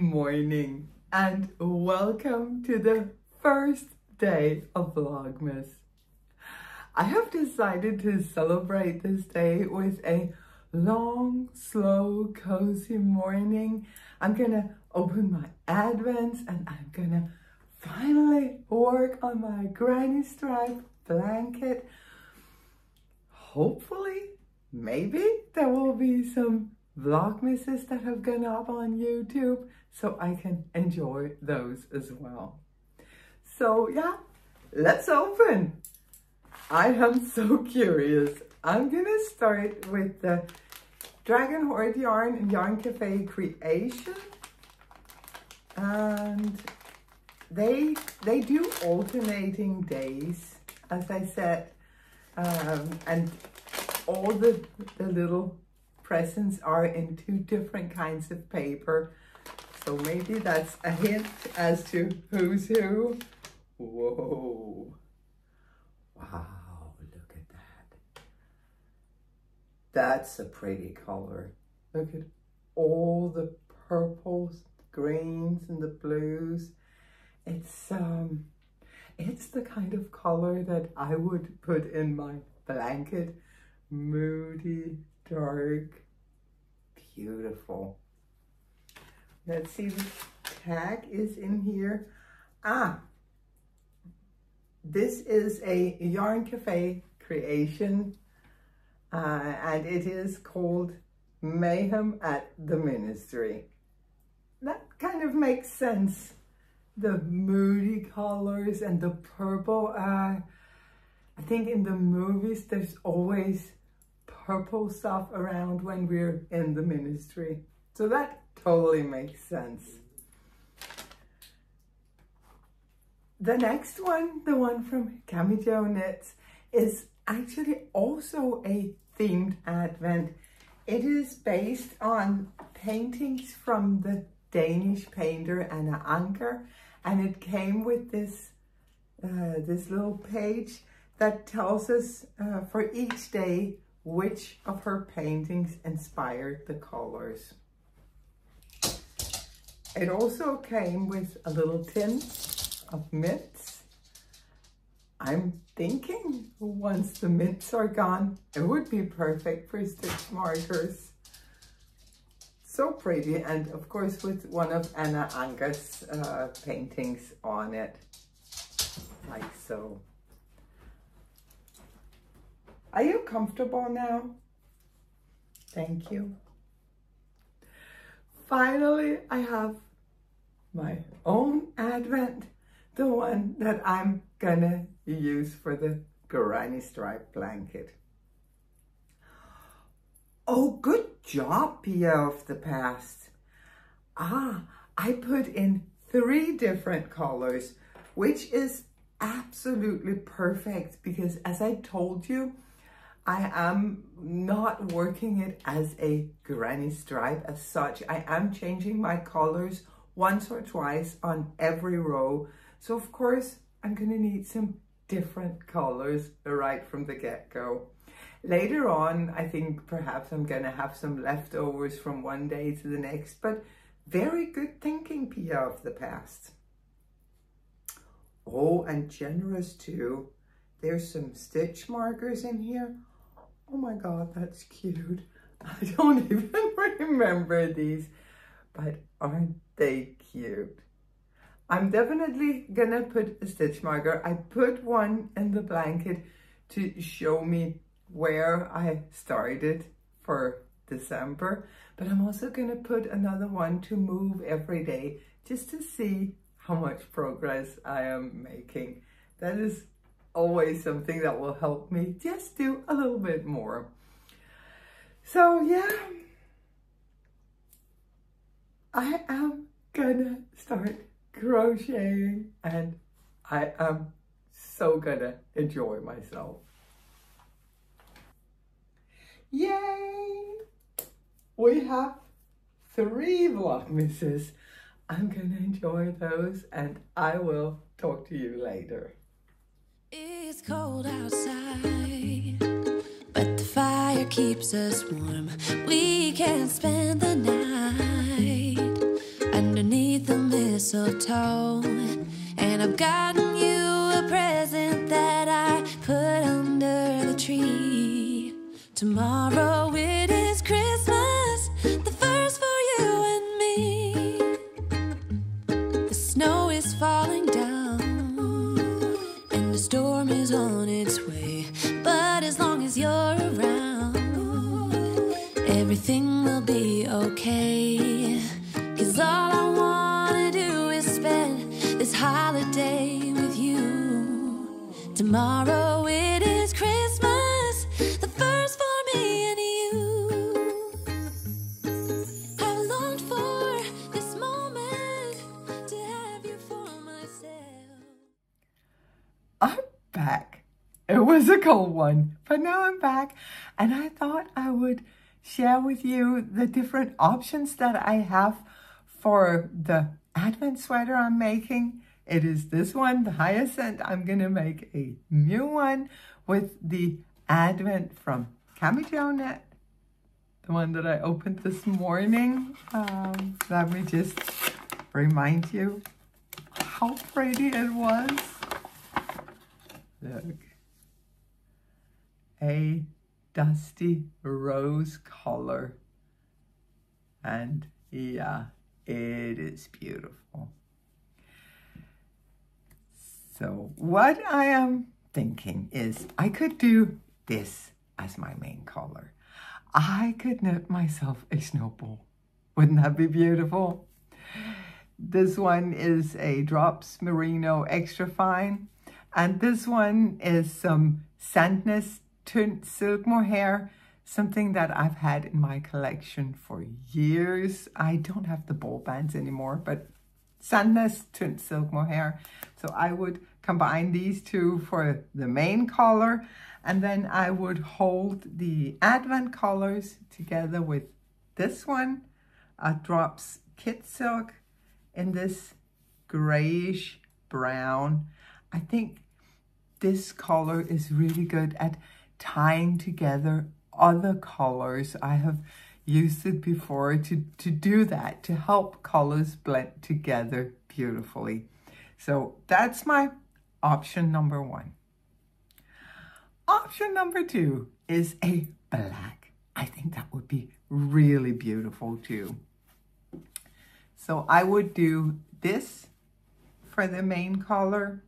morning and welcome to the first day of Vlogmas. I have decided to celebrate this day with a long, slow, cozy morning. I'm gonna open my advents and I'm gonna finally work on my granny stripe blanket. Hopefully, maybe there will be some Vlogmases that have gone up on YouTube so I can enjoy those as well. So yeah, let's open. I am so curious. I'm gonna start with the Dragon Horde yarn and Yarn Cafe creation, and they do alternating days, as I said, and all the little presents are in two different kinds of paper. So maybe that's a hint as to who's who. Whoa. Wow, look at that. That's a pretty color. Look at all the purples, greens, and the blues. It's the kind of color that I would put in my blanket. Moody, dark, beautiful. Let's see, the tag is in here. This is a Yarn Cafe creation, and it is called Mayhem at the Ministry. That kind of makes sense. The moody colors and the purple. I think in the movies there's always purple stuff around when we're in the ministry. So that totally makes sense. The next one, the one from Cami Jo Knits, is actually also a themed advent. It is based on paintings from the Danish painter Anna Anker, and it came with this little page that tells us for each day which of her paintings inspired the colors. It also came with a little tin of mitts. I'm thinking once the mitts are gone, it would be perfect for stitch markers. So pretty, and of course with one of Anna Anker's paintings on it, like so. Are you comfortable now? Thank you. Finally, I have my own advent, the one that I'm gonna use for the granny stripe blanket. Oh, good job, Pia of the past. I put in 3 different colors, which is absolutely perfect because, as I told you, I am not working it as a granny stripe as such. I am changing my colors once or twice on every row. So of course, I'm gonna need some different colors right from the get-go. Later on, I think perhaps I'm gonna have some leftovers from one day to the next, but very good thinking, Pia of the past. Oh, and generous too. There's some stitch markers in here. Oh my God, that's cute. I don't even remember these, but aren't they cute? I'm definitely gonna put a stitch marker. I put one in the blanket to show me where I started for December, but I'm also gonna put another one to move every day just to see how much progress I am making. That is always something that will help me just do a little bit more. So yeah, I am gonna start crocheting and I am so gonna enjoy myself. Yay! We have 3 Vlogmases. I'm gonna enjoy those and I will talk to you later. It's cold outside, but the fire keeps us warm. We can spend the night underneath mistletoe, and I've gotten you a present that I put under the tree. Tomorrow it is Christmas, the first for you and me. The snow is falling down and the storm is on its way, but as long as you're around, everything will be okay. 'Cause all I wanna do is spend this holiday with you. Tomorrow it is Christmas, the first for me and you. I've longed for this moment to have you for myself. I'm back. It was a cold one, but now I'm back, and I thought I would share with you the different options that I have for the Advent sweater I'm making. It is this one, the hyacinth. I'm gonna make a new one with the Advent from Cami Jonet, the one that I opened this morning. Let me just remind you how pretty it was. Look, a dusty rose color, and yeah, it is beautiful. So what I am thinking is I could do this as my main color. I could knit myself a snowball. Wouldn't that be beautiful? This one is a Drops Merino Extra Fine, and this one is some Sandnes Tint Silk Mohair, something that I've had in my collection for years. I don't have the ball bands anymore, but Sandnes Tint Silk Mohair. So I would combine these two for the main color, and then I would hold the Advent colors together with this one, a Drops Kit Silk, in this grayish brown. I think this color is really good at tying together other colors. I have used it before to do that, to help colors blend together beautifully. So that's my option number one. Option number two is a black. I think that would be really beautiful too. So I would do this for the main color.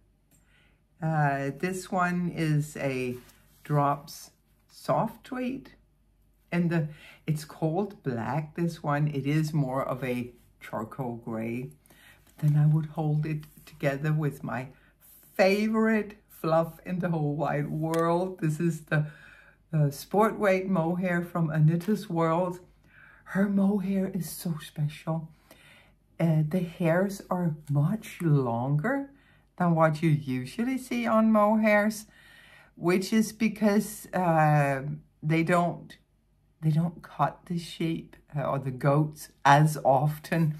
This one is a Drops Soft Tweed, and it's called black, this one. It is more of a charcoal gray. But then I would hold it together with my favorite fluff in the whole wide world. This is the Sport Weight mohair from Anita's World. Her mohair is so special. The hairs are much longer than what you usually see on mohairs, which is because they don't cut the sheep or the goats as often.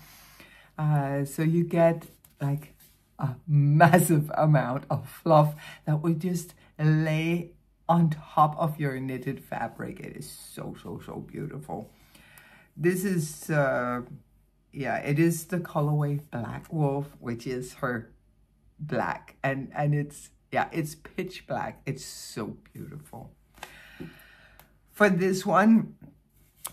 So you get like a massive amount of fluff that would just lay on top of your knitted fabric. It is so, so, so beautiful. This is, yeah, it is the colorway Black Wolf, which is her black. And it's, yeah, it's pitch black. It's so beautiful. For this one,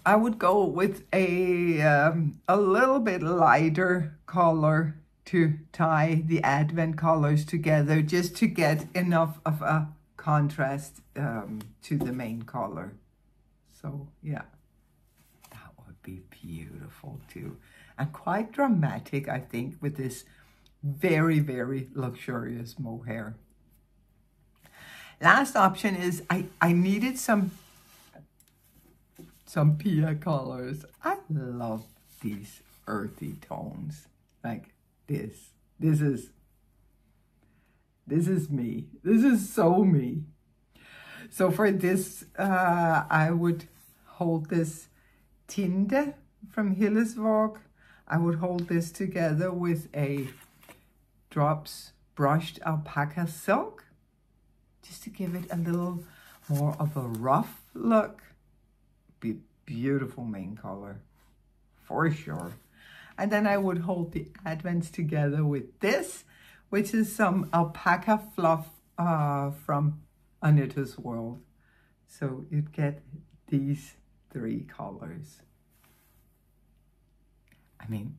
I would go with a little bit lighter color to tie the Advent colors together, just to get enough of a contrast to the main color. So yeah, that would be beautiful too. And quite dramatic, I think, with this very, very luxurious mohair. Last option is I needed some Pia colors. I love these earthy tones like this. This is me. This is so me. So for this, I would hold this Tinde from Hillesvåg. I would hold this together with a Drops Brushed Alpaca Silk, just to give it a little more of a rough look. Be beautiful main color, for sure. And then I would hold the advents together with this, which is some alpaca fluff from A Knitter's World. So you'd get these 3 colors. I mean,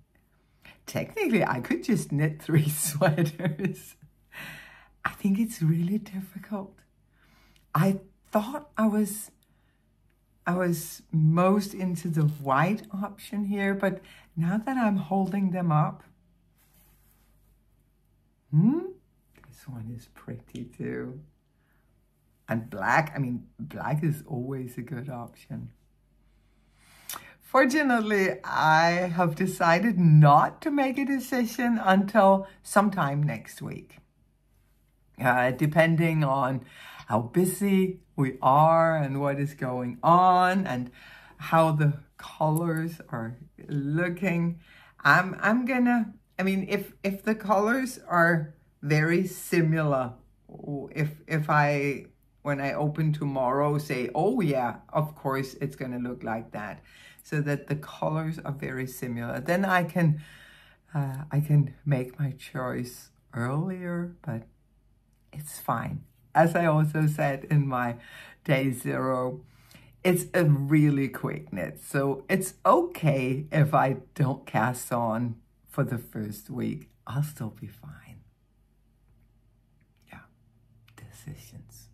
technically I could just knit 3 sweaters. I think it's really difficult. I thought I was most into the white option here, but now that I'm holding them up, this one is pretty too. And black, I mean, black is always a good option. Fortunately, I have decided not to make a decision until sometime next week. Depending on how busy we are and what is going on and how the colors are looking. I'm gonna, I mean, if the colors are very similar, if I, when I open tomorrow, say, oh yeah, of course it's gonna look like that, so that the colors are very similar, then I can make my choice earlier, but it's fine. As I also said in my day 0, it's a really quick knit, so it's okay if I don't cast on for the first week. I'll still be fine. Yeah, decisions.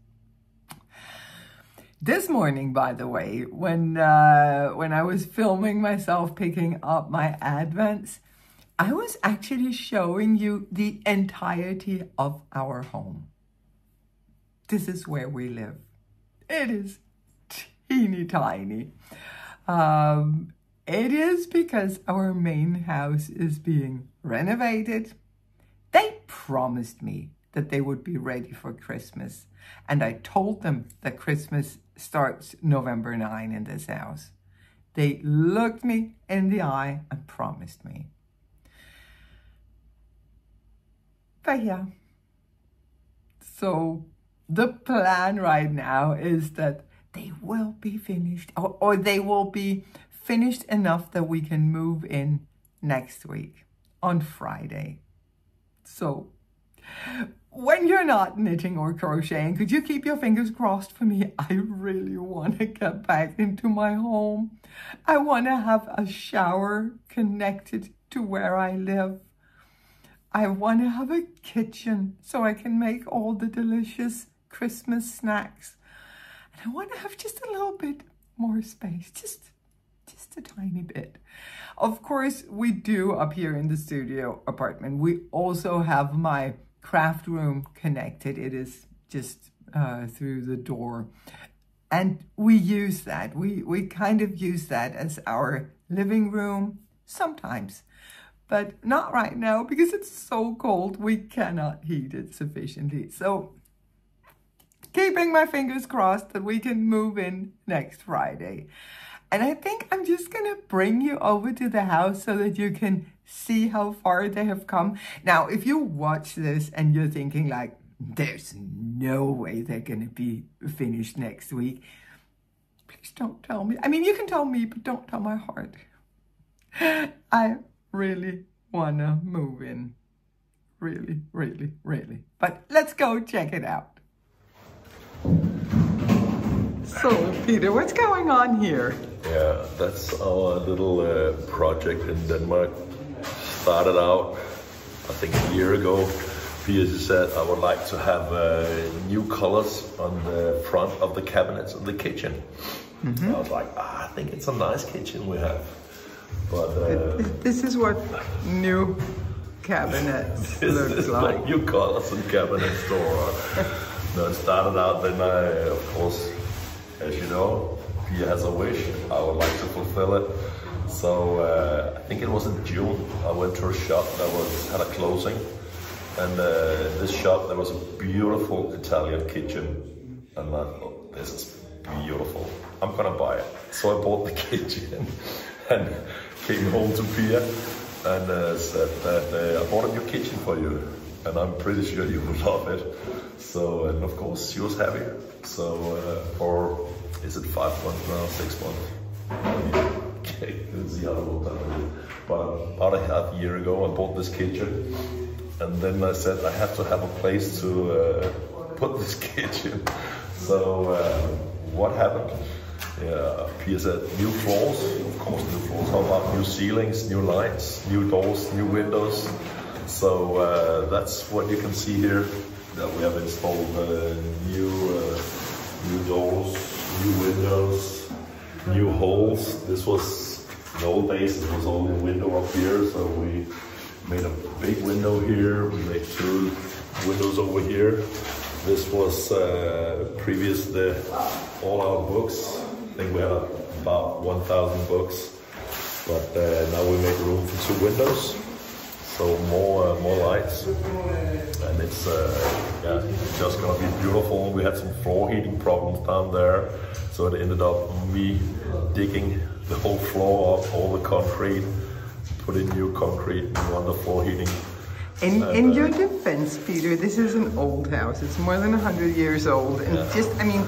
This morning, by the way, when I was filming myself picking up my advents, I was actually showing you the entirety of our home. This is where we live. It is teeny tiny. It is because our main house is being renovated. They promised me that they would be ready for Christmas, and I told them that Christmas starts November 9 in this house. They looked me in the eye and promised me. But yeah, so the plan right now is that they will be finished, or they will be finished enough that we can move in next week on Friday. So when you're not knitting or crocheting, could you keep your fingers crossed for me? I really want to get back into my home. I want to have a shower connected to where I live. I want to have a kitchen so I can make all the delicious Christmas snacks. And I want to have just a little bit more space, just a tiny bit. Of course, we do up here in the studio apartment. We also have my craft room connected. It is just through the door. And we use that. We kind of use that as our living room sometimes. But not right now because it's so cold. We cannot heat it sufficiently. So keeping my fingers crossed that we can move in next Friday. And I think I'm just going to bring you over to the house so that you can see how far they have come. Now, if you watch this and you're thinking like, there's no way they're going to be finished next week, please don't tell me. I mean, you can tell me, but don't tell my heart. I really want to move in. Really, really, really. But let's go check it out. So, Peter, what's going on here? Yeah, that's our little project in Denmark. Started out, I think, a year ago. Pia said I would like to have new colors on the front of the cabinets of the kitchen. Mm-hmm. I was like, I think it's a nice kitchen we have. But this is what new cabinets looks like. New colors and cabinets. No, it started out, then I, of course, as you know, Pia has a wish. I would like to fulfill it. So I think it was in June. I went to a shop that had a closing, and in this shop there was a beautiful Italian kitchen, and I thought, this is beautiful. I'm gonna buy it. So I bought the kitchen and came home to Pia and said that I bought a new kitchen for you, and I'm pretty sure you will love it. So, and of course she was happy. So, or is it 5 months now, 6 months? Okay, let's see how it will about a half year ago. I bought this kitchen, and then I said I have to have a place to put this kitchen. So what happened? Yeah, Pia said new floors, of course new floors. How about new ceilings, new lights, new doors, new windows? So that's what you can see here, that we have installed new doors, new windows, new holes. This was, in the old days, it was only a window up here, so we made a big window here, we made 2 windows over here. This was previously all our books. I think we had about 1,000 books, but now we make room for 2 windows, so more lights, and it's yeah, just gonna be beautiful. We had some floor heating problems down there, so it ended up me digging the whole floor up, all the concrete, put in new concrete, new underfloor heating. In your defense, Peter, this is an old house. It's more than 100 years old, and just, I mean,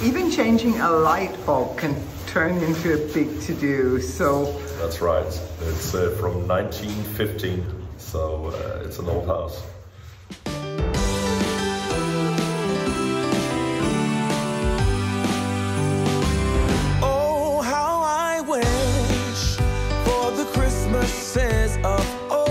even changing a light bulb can turn into a big to-do, so... That's right. It's from 1915, so it's an old house. Oh, how I wish for the Christmases of old.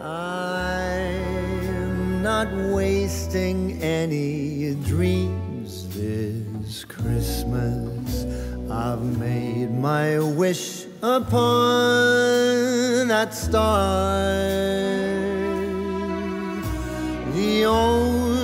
I'm not wasting any dreams this Christmas. I've made my wish upon that star. The only